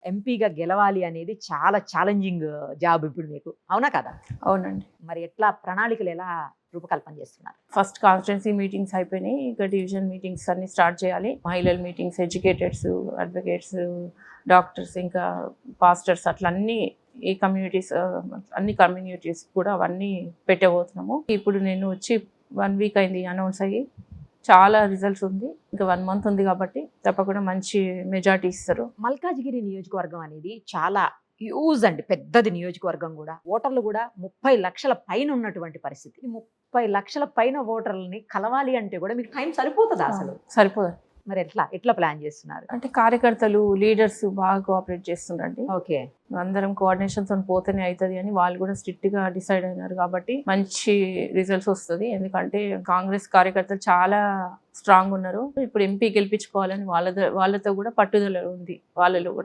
ఎంపీగా గెలవాలి అనేది చాలా ఛాలెంజింగ్ జాబ్ ఇప్పుడు మీకు. అవునా కదా? అవునండి. మరి ఎట్లా ప్రణాళికలు ఎలా రూపకల్పన చేస్తున్నారు? ఫస్ట్ కాన్స్టిట్యున్సీ మీటింగ్స్ అయిపోయినాయి. ఇంకా డివిజన్ మీటింగ్స్ అన్ని స్టార్ట్ చేయాలి. మహిళల మీటింగ్స్, ఎడ్యుకేటర్స్, అడ్వకేట్స్, డాక్టర్స్, ఇంకా పాస్టర్స్, అట్లా అన్ని ఈ కమ్యూనిటీస్, అన్ని కమ్యూనిటీస్ కూడా అవన్నీ పెట్టబోతున్నాము. ఇప్పుడు నేను వచ్చి 1 వీక్ అయింది అనౌన్స్ అయ్యి. చాలా రిజల్ట్స్ ఉంది. ఇంకా 1 మంత్ ఉంది కాబట్టి తప్పకుండా మంచి మెజార్టీ ఇస్తారు. మల్కాజిగిరి నియోజకవర్గం అనేది చాలా హ్యూజ్ అండి, పెద్దది నియోజకవర్గం కూడా. ఓటర్లు కూడా 30 లక్షల పైన ఉన్నటువంటి పరిస్థితి. ఈ 30 లక్షల పైన ఓటర్లని కలవాలి అంటే కూడా మీకు టైం సరిపోతుందా అసలు? సరిపోదు. మరి ఎట్లా ప్లాన్ చేస్తున్నారు? అంటే కార్యకర్తలు, లీడర్స్ బాగా కోఆపరేట్ చేస్తున్నారండి. ఓకే, అందరం కోఆర్డినేషన్ తో పోతేనే అవుతుంది అని వాళ్ళు కూడా స్ట్రిక్ట్ గా డిసైడ్ అయినారు కాబట్టి మంచి రిజల్ట్స్ వస్తుంది. ఎందుకంటే కాంగ్రెస్ కార్యకర్తలు చాలా స్ట్రాంగ్ ఉన్నారు. ఇప్పుడు ఎంపీ గెలిపించుకోవాలని వాళ్ళతో కూడా పట్టుదల ఉంది వాళ్ళలో కూడా.